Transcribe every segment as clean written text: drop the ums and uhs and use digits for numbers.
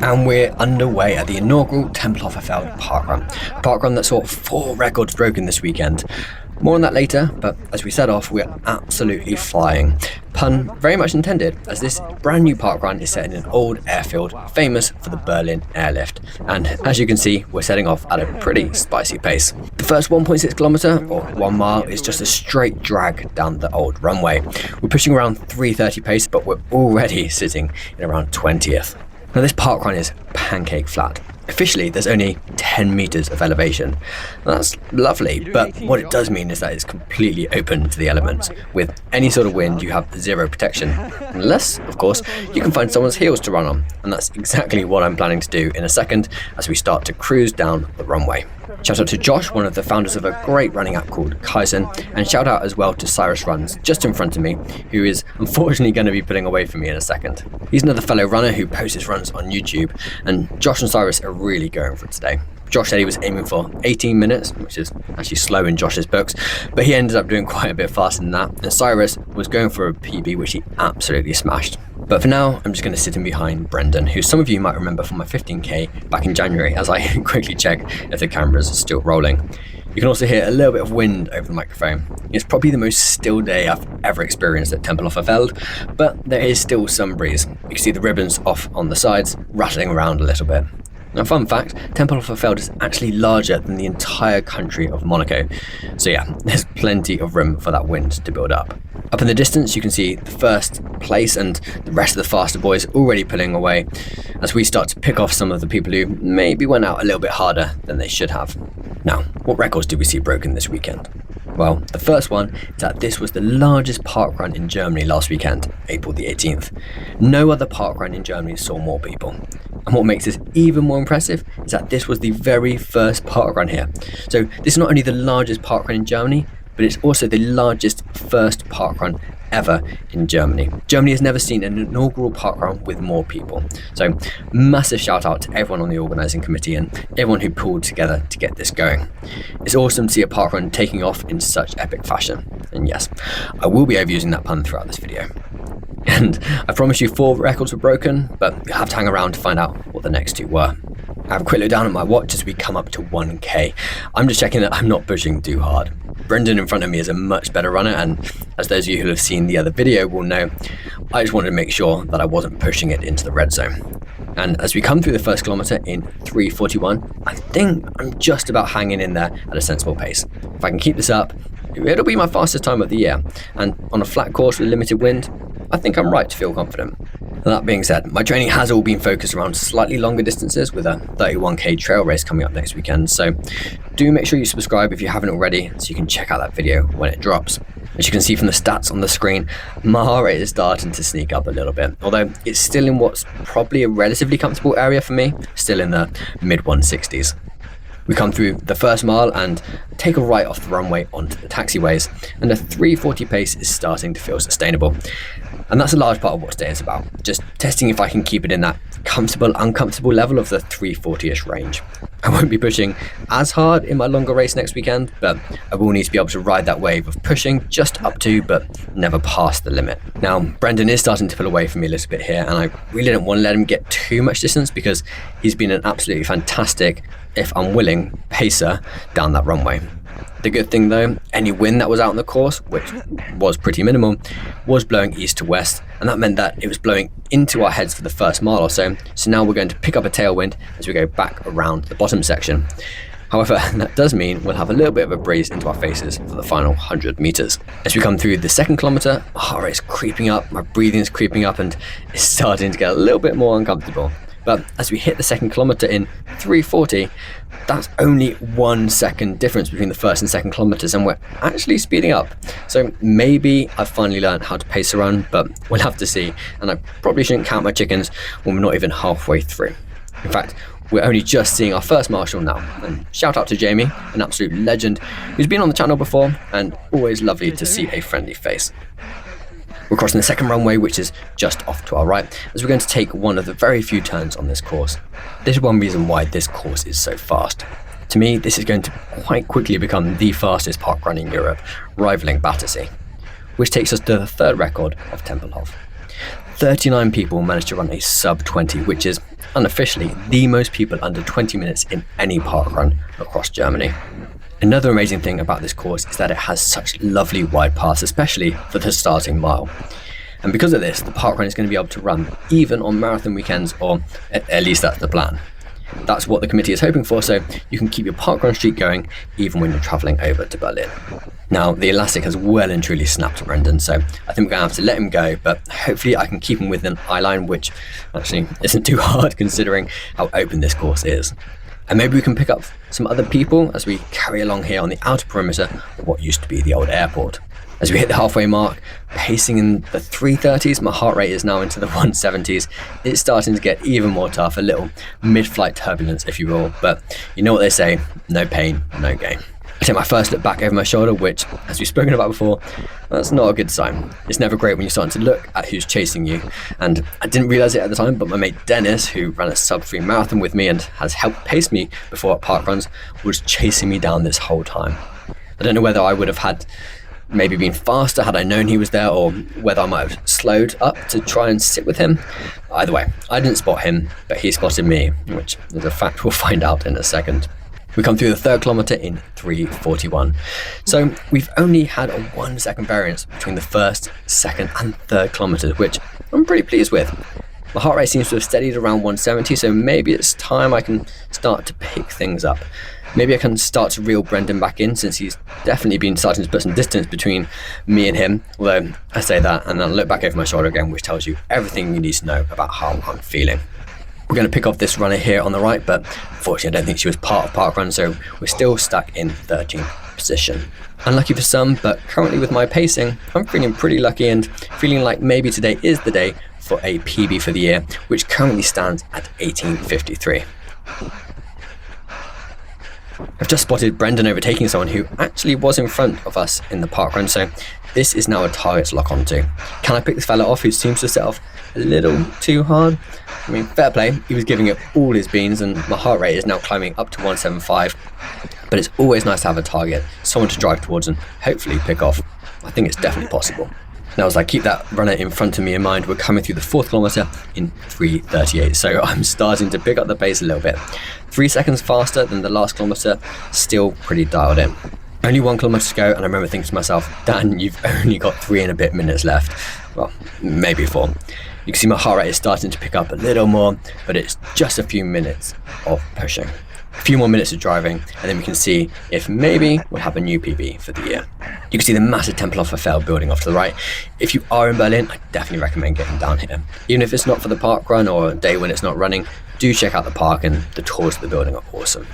And we're underway at the inaugural Tempelhofer Feld Parkrun. A parkrun that saw 4 records broken this weekend. More on that later, but as we set off, we're absolutely flying. Pun very much intended, as this brand new parkrun is set in an old airfield famous for the Berlin Airlift. And as you can see, we're setting off at a pretty spicy pace. The first 1.6 kilometre, or 1 mile, is just a straight drag down the old runway. We're pushing around 3:30 pace, but we're already sitting in around 20th. Now this parkrun is pancake flat. Officially, there's only 10 meters of elevation. That's lovely, but what it does mean is that it's completely open to the elements. With any sort of wind, you have zero protection. Unless, of course, you can find someone's heels to run on. And that's exactly what I'm planning to do in a second as we start to cruise down the runway. Shout out to Josh, one of the founders of a great running app called Cyrus, and shout out as well to Cyrus Runs, just in front of me, who is unfortunately going to be pulling away from me in a second. He's another fellow runner who posts his runs on YouTube, and Josh and Cyrus are really going for it today. Josh said he was aiming for 18 minutes, which is actually slow in Josh's books, but he ended up doing quite a bit faster than that, and Cyrus was going for a PB, which he absolutely smashed. But for now, I'm just going to sit in behind Brendan, who some of you might remember from my 15k back in January, as I quickly check if the cameras are still rolling. You can also hear a little bit of wind over the microphone. It's probably the most still day I've ever experienced at Tempelhofer Feld, but there is still some breeze. You can see the ribbons off on the sides, rattling around a little bit. Now, fun fact, Tempelhofer Feld is actually larger than the entire country of Monaco. So yeah, there's plenty of room for that wind to build up. Up in the distance, you can see the first place and the rest of the faster boys already pulling away as we start to pick off some of the people who maybe went out a little bit harder than they should have. Now, what records did we see broken this weekend? Well, the first one is that this was the largest parkrun in Germany last weekend, April the 18th. No other parkrun in Germany saw more people. And what makes this even more impressive is that this was the very first parkrun here. So this is not only the largest parkrun in Germany, but it's also the largest first parkrun ever in Germany. Germany has never seen an inaugural parkrun with more people. So massive shout out to everyone on the organising committee and everyone who pulled together to get this going. It's awesome to see a parkrun taking off in such epic fashion. And yes, I will be overusing that pun throughout this video. And I promise you 4 records were broken, but you'll have to hang around to find out what the next 2 were. I have a quick look down at my watch as we come up to 1k. I'm just checking that I'm not pushing too hard. Brendan in front of me is a much better runner, and as those of you who have seen the other video will know, I just wanted to make sure that I wasn't pushing it into the red zone. And as we come through the first kilometre in 3:41, I think I'm just about hanging in there at a sensible pace. If I can keep this up, it'll be my fastest time of the year, and on a flat course with limited wind, I think I'm right to feel confident. That being said, my training has all been focused around slightly longer distances with a 31k trail race coming up next weekend, so do make sure you subscribe if you haven't already so you can check out that video when it drops. As you can see from the stats on the screen, my heart rate is starting to sneak up a little bit, although it's still in what's probably a relatively comfortable area for me, still in the mid 160s. We come through the first mile and take a right off the runway onto the taxiways, and the 3:40 pace is starting to feel sustainable. And that's a large part of what today is about, just testing if I can keep it in that comfortable, uncomfortable level of the 340-ish range. I won't be pushing as hard in my longer race next weekend, but I will need to be able to ride that wave of pushing just up to, but never past the limit. Now, Brendan is starting to pull away from me a little bit here, and I really don't want to let him get too much distance because he's been an absolutely fantastic, if unwilling, pacer down that runway. The good thing though, any wind that was out on the course, which was pretty minimal, was blowing east to west, and that meant that it was blowing into our heads for the first mile or so. So now we're going to pick up a tailwind as we go back around the bottom section. However, that does mean we'll have a little bit of a breeze into our faces for the final 100 meters. As we come through the second kilometer, my heart rate's creeping up, my breathing is creeping up, and it's starting to get a little bit more uncomfortable. But as we hit the second kilometre in 3:40, that's only 1 second difference between the first and second kilometres, and we're actually speeding up. So maybe I've finally learned how to pace a run, but we'll have to see. And I probably shouldn't count my chickens when we're not even halfway through. In fact, we're only just seeing our first marshal now. And shout out to Jamie, an absolute legend who's been on the channel before, and always lovely to see a friendly face. We're crossing the second runway, which is just off to our right, as we're going to take one of the very few turns on this course. This is one reason why this course is so fast. To me, this is going to quite quickly become the fastest parkrun in Europe, rivaling Battersea, which takes us to the third record of Tempelhof. 39 people managed to run a sub 20, which is unofficially the most people under 20 minutes in any parkrun across Germany. Another amazing thing about this course is that it has such lovely wide paths, especially for the starting mile. And because of this, the parkrun is going to be able to run even on marathon weekends, or at least that's the plan. That's what the committee is hoping for, so you can keep your parkrun streak going even when you're travelling over to Berlin. Now, the elastic has well and truly snapped to Brendan, so I think we're going to have to let him go, but hopefully I can keep him within eye line, which actually isn't too hard considering how open this course is. And maybe we can pick up some other people as we carry along here on the outer perimeter of what used to be the old airport. As we hit the halfway mark, pacing in the 330s, my heart rate is now into the 170s. It's starting to get even more tough, a little mid-flight turbulence, if you will. But you know what they say, no pain, no gain. I take my first look back over my shoulder, which, as we've spoken about before, that's not a good sign. It's never great when you're starting to look at who's chasing you. And I didn't realise it at the time, but my mate Dennis, who ran a sub-3 marathon with me and has helped pace me before at parkruns, was chasing me down this whole time. I don't know whether I would have had maybe been faster had I known he was there, or whether I might have slowed up to try and sit with him. Either way, I didn't spot him, but he spotted me, which is a fact we'll find out in a second. We come through the third kilometre in 3:41. So we've only had a 1 second variance between the first, second and third kilometres, which I'm pretty pleased with. My heart rate seems to have steadied around 170, so maybe it's time I can start to pick things up. Maybe I can start to reel Brendan back in, since he's definitely been starting to put some distance between me and him. Although I say that and then I look back over my shoulder again, which tells you everything you need to know about how I'm feeling. We're going to pick off this runner here on the right, but unfortunately I don't think she was part of parkrun, so we're still stuck in 13th position. Unlucky for some, but currently with my pacing, I'm feeling pretty lucky and feeling like maybe today is the day for a PB for the year, which currently stands at 18:53. I've just spotted Brendan overtaking someone who actually was in front of us in the parkrun, so this is now a target to lock onto. Can I pick this fella off who seems to set off a little too hard? I mean, fair play, he was giving it all his beans and my heart rate is now climbing up to 175. But it's always nice to have a target, someone to drive towards and hopefully pick off. I think it's definitely possible. Now, as I keep that runner in front of me in mind, we're coming through the fourth kilometre in 3:38, so I'm starting to pick up the pace a little bit. 3 seconds faster than the last kilometre, still pretty dialed in. Only 1 kilometre to go, and I remember thinking to myself, Dan, you've only got 3 and a bit minutes left. Well, maybe 4. You can see my heart rate is starting to pick up a little more, but it's just a few minutes of pushing. A few more minutes of driving, and then we can see if maybe we'll have a new PB for the year. You can see the massive Tempelhofer Feld building off to the right. If you are in Berlin, I definitely recommend getting down here. Even if it's not for the park run or a day when it's not running, do check out the park, and the tours of the building are awesome.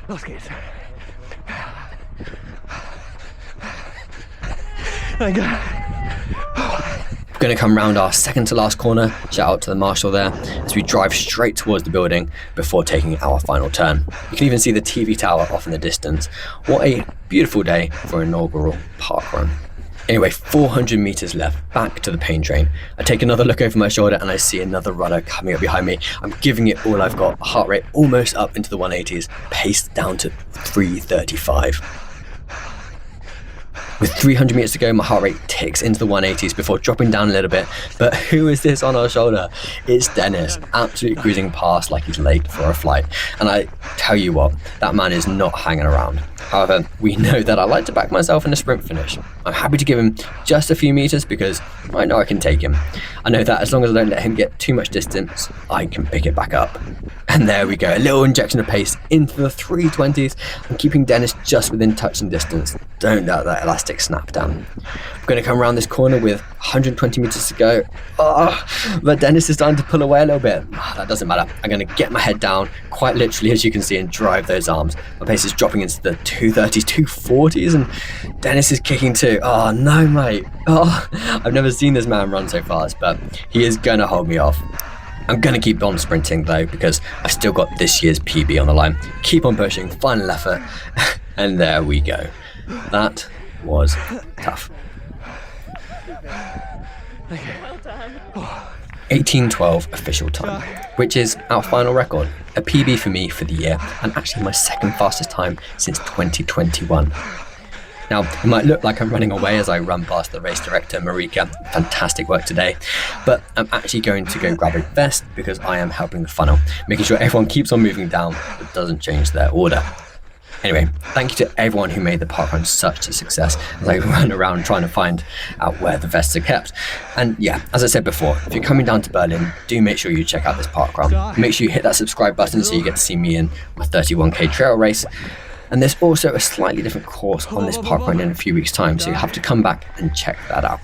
Los geht's. Thank God. We're going to come round our second to last corner, shout out to the marshal there, as we drive straight towards the building before taking our final turn. You can even see the TV tower off in the distance. What a beautiful day for an inaugural parkrun. Anyway, 400 metres left, back to the pain train. I take another look over my shoulder and I see another runner coming up behind me. I'm giving it all I've got, heart rate almost up into the 180s, paced down to 335. With 300 metres to go, my heart rate ticks into the 180s before dropping down a little bit. But who is this on our shoulder? It's Dennis, absolutely cruising past like he's late for a flight. And I tell you what, that man is not hanging around. However, we know that I like to back myself in a sprint finish. I'm happy to give him just a few metres because I know I can take him. I know that as long as I don't let him get too much distance, I can pick it back up. And there we go, a little injection of pace into the 320s. I'm keeping Dennis just within touching distance. Don't let that elastic snap down. I'm going to come around this corner with 120 metres to go. But Dennis is starting to pull away a little bit. That doesn't matter. I'm going to get my head down, quite literally, as you can see, and drive those arms. My pace is dropping into the 230s, 240s, and Dennis is kicking too. Oh, no, mate. I've never seen this man run so fast, but he is going to hold me off. I'm going to keep on sprinting though, because I've still got this year's PB on the line. Keep on pushing, final effort, and there we go. That was tough. Well done. 18:12 official time, which is our final record, a PB for me for the year, and actually my second fastest time since 2021. Now, it might look like I'm running away as I run past the race director, Marika. Fantastic work today. But I'm actually going to go grab a vest because I am helping the funnel, making sure everyone keeps on moving down but doesn't change their order. Anyway, thank you to everyone who made the parkrun such a success as I ran around trying to find out where the vests are kept. And yeah, as I said before, if you're coming down to Berlin, do make sure you check out this parkrun. Make sure you hit that subscribe button so you get to see me in my 31k trail race. And there's also a slightly different course on this parkrun in a few weeks' time, so you have to come back and check that out.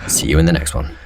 See you in the next one.